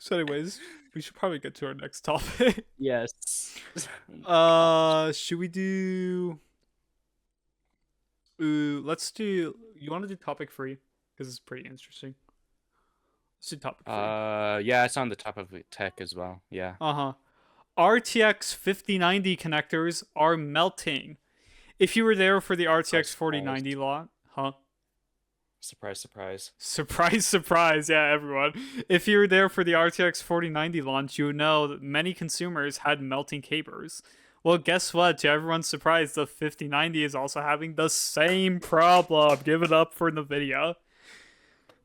So, anyways, we should probably get to our next topic. Yes. Should we do? Let's do. You want to do topic 3 because it's pretty interesting. Let's do topic 3. Yeah, it's on the top of tech as well. Yeah. Uh-huh. RTX 5090 connectors are melting. If you were there for the Surprise, RTX surprise. 4090 lot, huh? Surprise, surprise. Surprise, surprise, yeah, everyone. If you were there for the RTX 4090 launch, you would know that many consumers had melting cables. Well, guess what? To everyone's surprise, the 5090 is also having the same problem. Give it up for NVIDIA.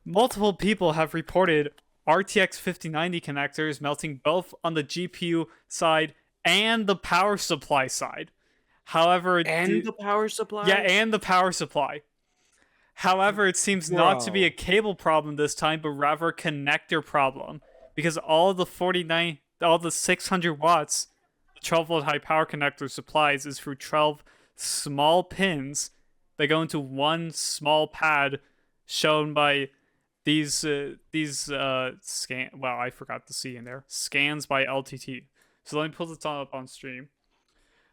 Multiple people have reported RTX 5090 connectors melting both on the GPU side and the power supply side. However, And the power supply? yeah, and the power supply. However, it seems not to be a cable problem this time, but rather a connector problem, because all the 600 watts, the 12 volt high power connector supplies is through 12 small pins that go into one small pad, shown by these scan. Well, I forgot to see in there scans by LTT. So let me pull this up on stream.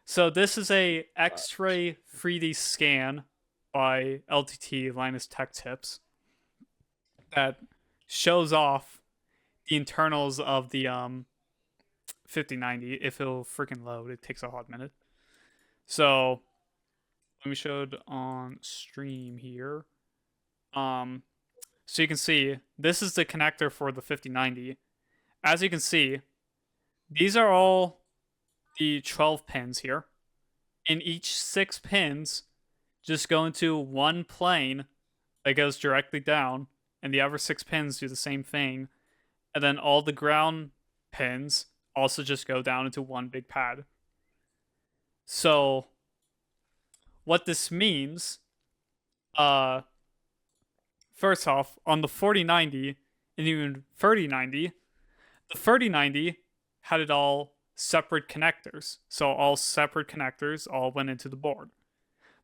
So this is a X-ray 3D scan by LTT Linus Tech Tips that shows off the internals of the 5090. If it'll freaking load, it takes a hot minute. So let me show it on stream here. So you can see this is the connector for the 5090. As you can see, these are all the 12 pins here, and each 6 pins just go into one plane that goes directly down, and the other 6 pins do the same thing, and then all the ground pins also just go down into one big pad. So what this means, first off, on the 4090 and even 3090, the 3090 had it all separate connectors. So all separate connectors all went into the board.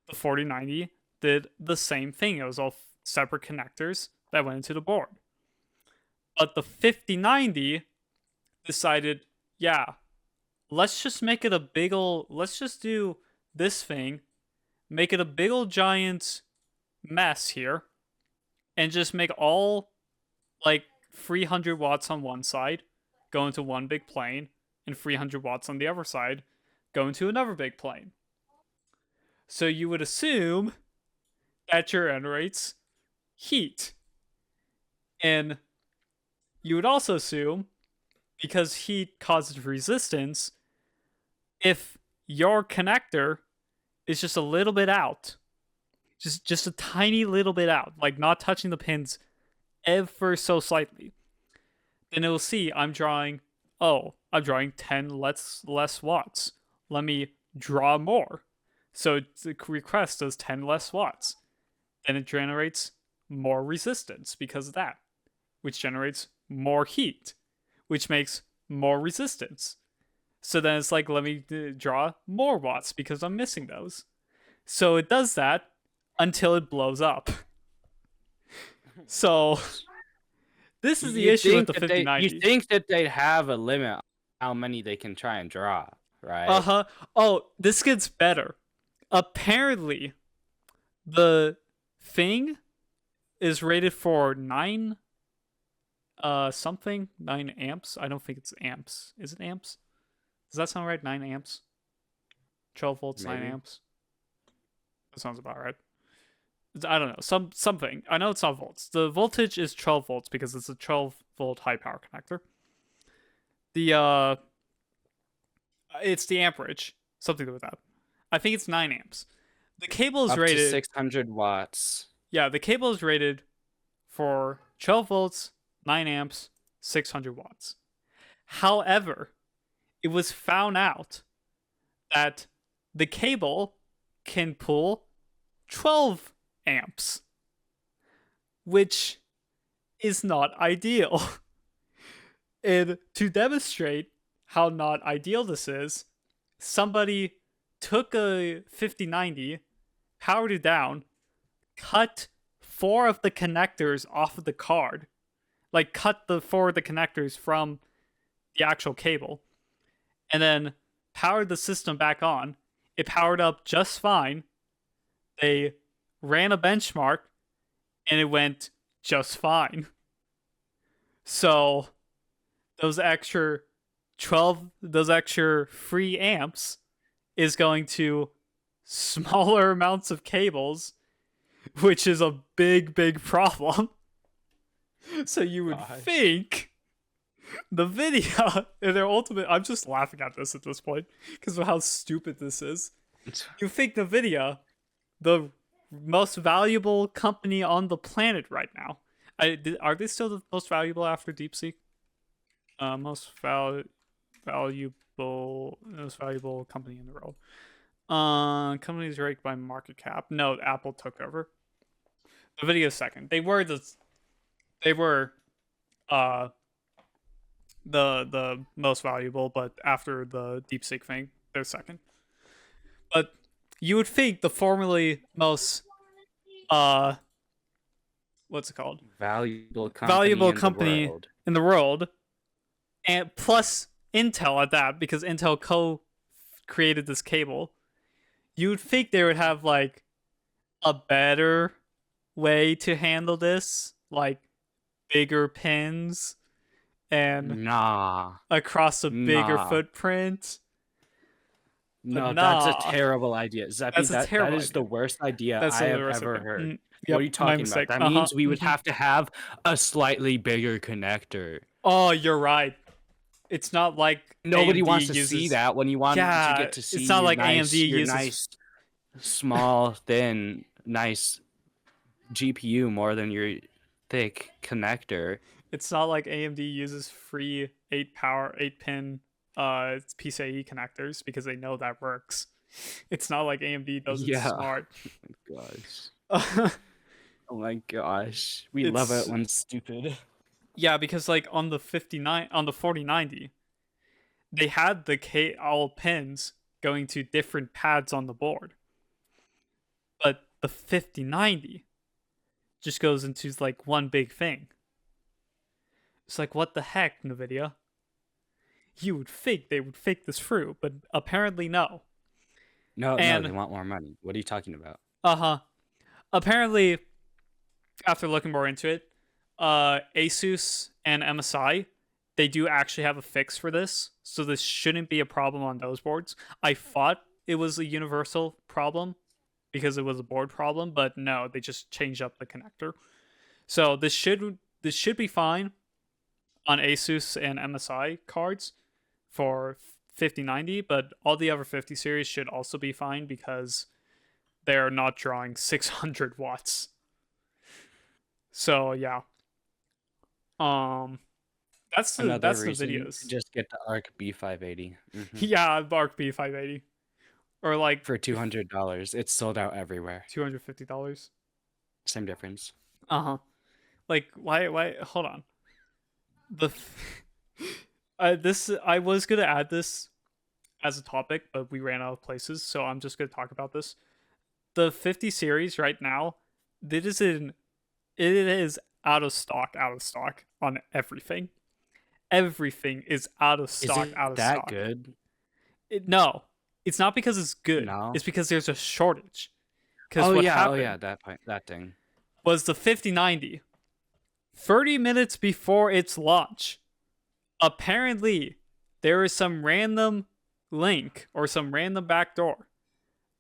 The 4090 did the same thing. It was all separate connectors that went into the board. But the 5090 decided, yeah, let's just make it a big ol', let's just do this thing, make it a big ol' giant mess here, and just make all like 300 watts on one side go into one big plane, and 300 watts on the other side go into another big plane. So you would assume that generates heat. And you would also assume, because heat causes resistance, if your connector is just a little bit out, just a tiny little bit out, like not touching the pins ever so slightly, then it will see I'm drawing 10 less watts. Let me draw more. So the request does 10 less watts. Then it generates more resistance because of that, which generates more heat, which makes more resistance. So then it's like, let me draw more watts because I'm missing those. So it does that until it blows up. So this is the issue with the 5090. You think that they'd have a limit on how many they can try and draw, right? Uh-huh. Oh, this gets better. Apparently, the thing is rated for 9 amps. I don't think it's amps. Is it amps? Does that sound right? 9 amps? 12 volts, Maybe. 9 amps? That sounds about right. I don't know. Something. I know it's not volts. The voltage is 12 volts because it's a 12 volt high power connector. It's the amperage. Something like that. I think it's 9 amps. The cable is Up rated to 600 watts. Yeah, the cable is rated for 12 volts, 9 amps, 600 watts. However, it was found out that the cable can pull 12 amps, which is not ideal. And to demonstrate how not ideal this is, somebody took a 5090, powered it down, cut 4 of the connectors off of the card, like cut the connectors from the actual cable, and then powered the system back on. It powered up just fine. They ran a benchmark, and it went just fine. So those extra those extra free amps is going to smaller amounts of cables, which is a big problem. So you would think the video in their ultimate, I'm just laughing at this point because of how stupid this is. You think the video, the most valuable company on the planet right now, are they still the most valuable after DeepSeek? Most valuable company in the world. Companies ranked by market cap. No, Apple took over. The video second. They were the most valuable, but after the DeepSeek thing, they're second. But you would think the formerly most what's it called? Valuable company in the world, and plus Intel at that, because Intel co-created this cable. You would think they would have like a better way to handle this, like bigger pins and across a bigger footprint. No, that's a terrible idea. Zeppy, that is the worst idea I have ever heard. What are you talking about? That means we would have to have a slightly bigger connector. Oh, you're right. It's not like nobody AMD wants to uses... see that when you want to get to see it's not like nice, AMD uses nice, small, thin, nice GPU more than your thick connector. It's not like AMD uses free 8-pin PCIe connectors because they know that works. It's not like AMD does it smart. Oh my gosh. Oh my gosh. We love it when it's stupid. Yeah, because like on the 4090, they had the all pins going to different pads on the board. But the 5090 just goes into like one big thing. It's like, what the heck, NVIDIA? You would think they would think this through, but apparently no. No, they want more money. What are you talking about? Apparently, after looking more into it, Asus and MSI, they do actually have a fix for this, so this shouldn't be a problem on those boards. I thought it was a universal problem because it was a board problem, but no, they just changed up the connector. So this should be fine on Asus and MSI cards for 5090, but all the other 50 series should also be fine because they're not drawing 600 watts. So yeah. That's the videos. Just get the ARC B580. Mm-hmm. Yeah, ARC B580. Or like for $200. It's sold out everywhere. $250. Same difference. Like why hold on. I was gonna add this as a topic, but we ran out of places, so I'm just gonna talk about this. The 50 series right now, it is out of stock on everything. Everything is out of stock. Is it that good? No, it's not because it's good. No. It's because there's a shortage. That thing was the 5090. 30 minutes before its launch, apparently there is some random link or some random backdoor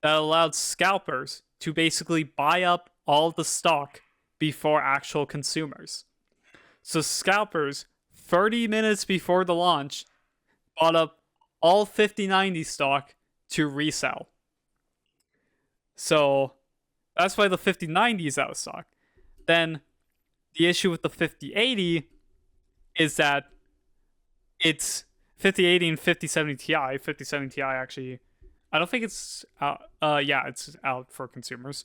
that allowed scalpers to basically buy up all the stock before actual consumers. So scalpers, 30 minutes before the launch, bought up all 5090 stock to resell. So that's why the 5090 is out of stock. Then the issue with the 5080 is that it's 5080 and 5070 Ti. 5070 Ti actually, I don't think it's out. It's out for consumers.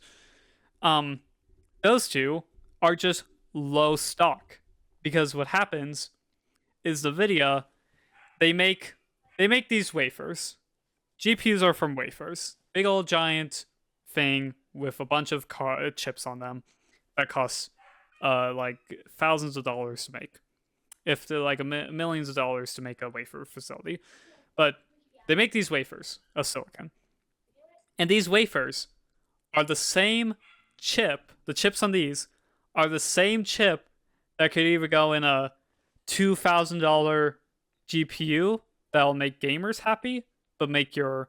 Those two are just low stock because what happens is NVIDIA, they make these wafers. GPUs are from wafers, big old giant thing with a bunch of chips on them that costs like thousands of dollars to make, if they're like millions of dollars to make a wafer facility. But they make these wafers of silicon, and these wafers are the same chip. The chips on these are the same chip that could either go in a $2,000 GPU that'll make gamers happy but make your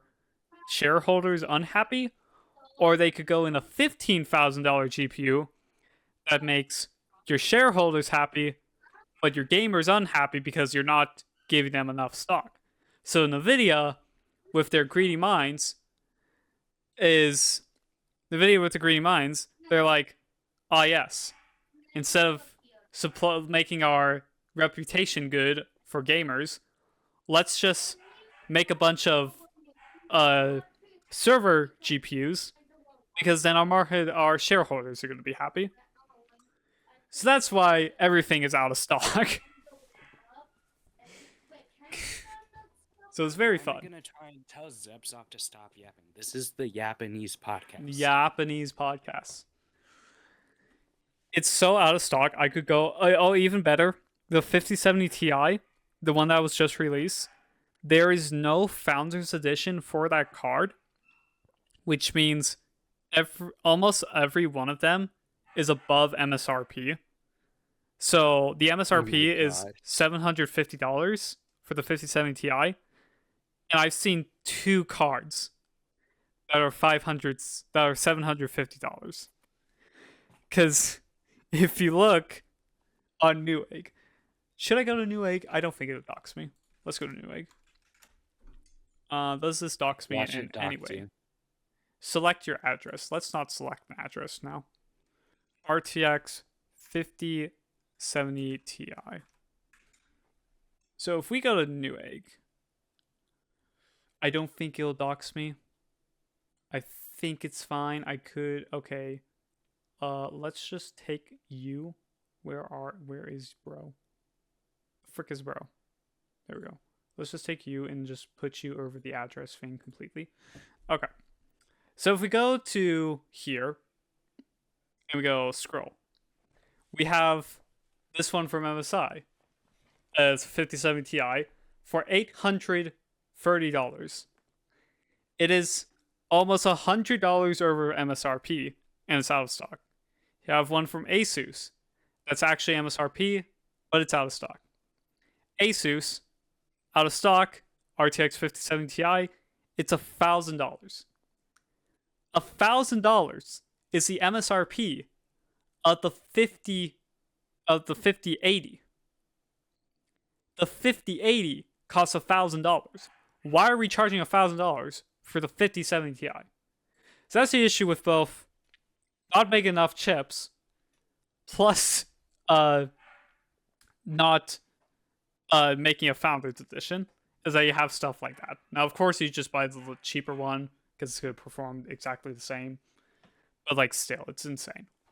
shareholders unhappy, or they could go in a $15,000 GPU that makes your shareholders happy but your gamers unhappy because you're not giving them enough stock. So NVIDIA, with their greedy minds, they're like, ah, yes, instead of making our reputation good for gamers, let's just make a bunch of server GPUs, because then our shareholders are going to be happy. So that's why everything is out of stock. So it's very fun. I'm gonna try and tell Zebzop to stop yapping. This is the Yapanese podcast. Yapanese podcast. It's so out of stock. I could go. Oh, even better. The 5070 Ti, the one that was just released, there is no Founders Edition for that card, which means almost every one of them is above MSRP. So the MSRP is $750 for the 5070 Ti, and I've seen 2 cards that are $750. Because if you look on Newegg, should I go to Newegg? I don't think it'll dox me. Let's go to Newegg. Does this dox me in any way? Select your address. Let's not select an address now. RTX 5070 Ti. So if we go to Newegg, I don't think it'll dox me. I think it's fine. I could. Okay. Let's just take you. Where is bro? Frick is bro? There we go. Let's just take you and just put you over the address thing completely. Okay. So if we go to here and we go scroll, we have this one from MSI as 5070 Ti for $830. It is almost $100 over MSRP, and it's out of stock. You have one from Asus that's actually MSRP, but it's out of stock. Asus, out of stock, RTX 5070 Ti, it's $1,000. $1,000 is the MSRP of the 5080. The 5080 costs $1,000. Why are we charging $1,000 for the 5070 Ti? So that's the issue with both not making enough chips, plus not making a Founders Edition, is that you have stuff like that. Now, of course, you just buy the cheaper one because it's going to perform exactly the same, but like still, it's insane.